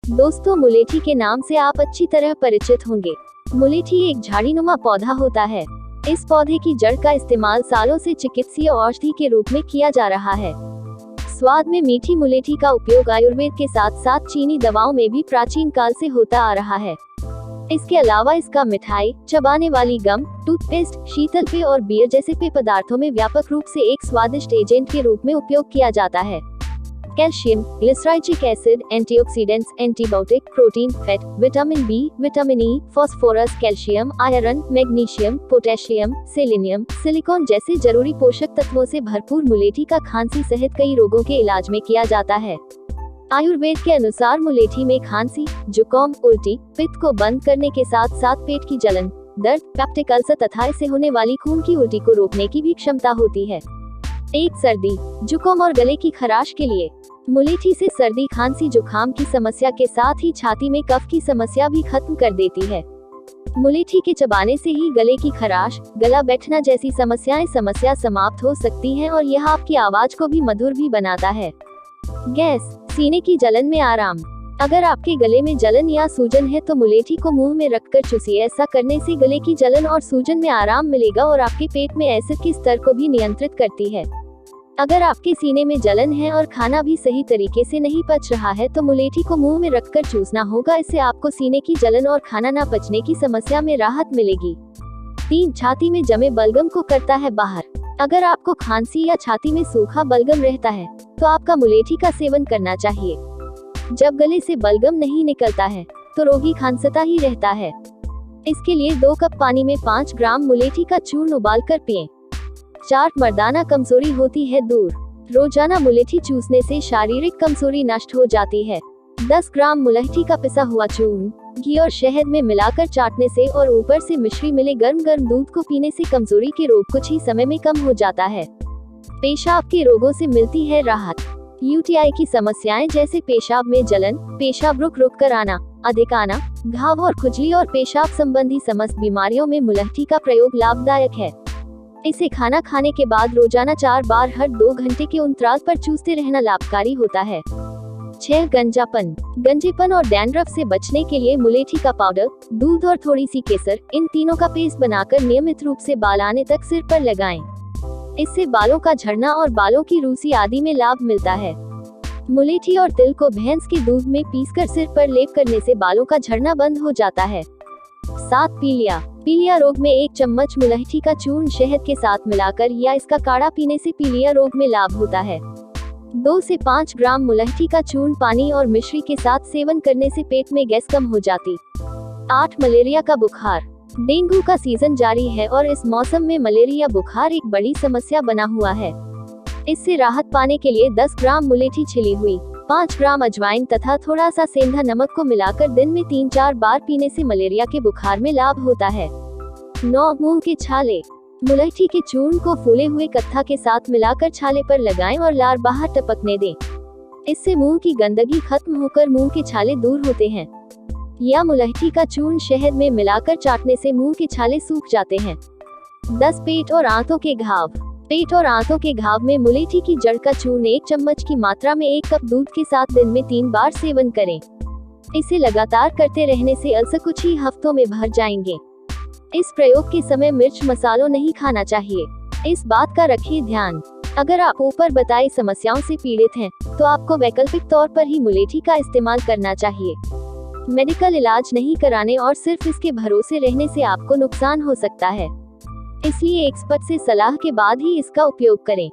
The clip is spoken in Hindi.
दोस्तों, मुलेठी के नाम से आप अच्छी तरह परिचित होंगे। मुलेठी एक झाड़ीनुमा पौधा होता है। इस पौधे की जड़ का इस्तेमाल सालों से चिकित्सीय औषधि के रूप में किया जा रहा है। स्वाद में मीठी मुलेठी का उपयोग आयुर्वेद के साथ साथ चीनी दवाओं में भी प्राचीन काल से होता आ रहा है। इसके अलावा इसका मिठाई, चबाने वाली गम, टूथपेस्ट, शीतल पेय और बियर जैसे पेय पदार्थों में व्यापक रूप से एक स्वादिष्ट एजेंट के रूप में उपयोग किया जाता है। Calcium, glycyrrhizic acid, antioxidants, antibiotic, protein, fat, vitamin B, vitamin E, phosphorus, calcium, iron, magnesium, potassium, selenium, silicon जैसे जरूरी पोषक तत्वों से भरपूर मुलेठी का खांसी सहित कई रोगों के इलाज में किया जाता है। आयुर्वेद के अनुसार मुलेठी में खांसी, जुकाम, उल्टी, पित्त को बंद करने के साथ साथ पेट की जलन, दर्द, पेप्टिक अल्सर तथा इससे होने वाली खून की उल्टी को रोकने की भी क्षमता होती है। एक सर्दी, जुकाम और गले की खराश के लिए मुलेठी से सर्दी, खांसी, जुकाम की समस्या के साथ ही छाती में कफ की समस्या भी खत्म कर देती है। मुलेठी के चबाने से ही गले की खराश, गला बैठना जैसी समस्या समाप्त हो सकती हैं और यह आपकी आवाज को भी मधुर भी बनाता है। गैस, सीने की जलन में आराम। अगर आपके गले में जलन या सूजन है तो मुलेठी को मुंह में रखकर चूसिए। ऐसा करने से गले की जलन और सूजन में आराम मिलेगा और आपके पेट में एसिड के स्तर को भी नियंत्रित करती है। अगर आपके सीने में जलन है और खाना भी सही तरीके से नहीं पच रहा है तो मुलेठी को मुंह में रखकर चूसना होगा। इससे आपको सीने की जलन और खाना न पचने की समस्या में राहत मिलेगी। 3. छाती में जमे बलगम को करता है बाहर। अगर आपको खांसी या छाती में सूखा बलगम रहता है तो आपका मुलेठी का सेवन करना चाहिए। जब गले से बलगम नहीं निकलता है तो रोगी खांसता ही रहता है। इसके लिए 2 कप पानी में 5 ग्राम मुलेठी का चूर्ण उबालकर पिएं। 4. मर्दाना कमजोरी होती है दूर। रोजाना मुलेठी चूसने से शारीरिक कमजोरी नष्ट हो जाती है। 10 ग्राम मुलेठी का पिसा हुआ चूर्ण घी और शहद में मिलाकर चाटने से और ऊपर से मिश्री मिले गर्म दूध को पीने से कमजोरी के रोग कुछ ही समय में कम हो जाता है। पेशाब के रोगों से मिलती है राहत। यूटीआई की समस्याएं जैसे पेशाब में जलन, पेशाब रुक कर आना, अधिक आना, घाव और खुजली और पेशाब संबंधी समस्त बीमारियों में मुलेठी का प्रयोग लाभदायक है। इसे खाना खाने के बाद रोजाना 4 बार हर 2 घंटे के अंतराल पर चूसते रहना लाभकारी होता है। 6. गंजेपन और डैंड्रफ से बचने के लिए मुलेठी का पाउडर, दूध और थोड़ी सी केसर, इन तीनों का पेस्ट बनाकर नियमित रूप से बाल आने तक सिर पर लगाएं। इससे बालों का झड़ना और बालों की रूसी आदि में लाभ मिलता है। मुलेठी और तिल को भैंस के दूध में पीसकर सिर पर लेप करने से बालों का झड़ना बंद हो जाता है। 7. पीलिया रोग में 1 चम्मच मुलेठी का चूर्ण शहद के साथ मिलाकर या इसका काढ़ा पीने से पीलिया रोग में लाभ होता है। 2 से 5 ग्राम मुलेठी का चूर्ण पानी और मिश्री के साथ सेवन करने से पेट में गैस कम हो जाती। 8. मलेरिया का बुखार। डेंगू का सीजन जारी है और इस मौसम में मलेरिया बुखार एक बड़ी समस्या बना हुआ है। इससे राहत पाने के लिए 10 ग्राम मुलेठी छिली हुई, 5 ग्राम अजवाइन तथा थोड़ा सा सेंधा नमक को मिलाकर दिन में 3-4 बार पीने से मलेरिया के बुखार में लाभ होता है। 9. मुंह के छाले। मुलेठी के चूर्ण को फूले हुए कत्था के साथ मिलाकर छाले पर लगाएं और लार बाहर टपकने दें। इससे मुंह की गंदगी खत्म होकर मुंह के छाले दूर होते हैं। या मुलेठी का चूर्ण शहद में मिलाकर चाटने से मुंह के छाले सूख जाते हैं। 10. पेट और आंतों के घाव। पेट और आंतों के घाव में मुलेठी की जड़ का चूर्ण 1 चम्मच की मात्रा में 1 कप दूध के साथ दिन में 3 बार सेवन करें। इसे लगातार करते रहने से अल्सर कुछ ही हफ्तों में भर जाएंगे। इस प्रयोग के समय मिर्च मसालों नहीं खाना चाहिए। इस बात का रखिए ध्यान। अगर आप ऊपर बताई समस्याओं से पीड़ित हैं, तो आपको वैकल्पिक तौर पर ही मुलेठी का इस्तेमाल करना चाहिए। मेडिकल इलाज नहीं कराने और सिर्फ इसके भरोसे रहने से आपको नुकसान हो सकता है। इसलिए एक्सपर्ट से सलाह के बाद ही इसका उपयोग करें।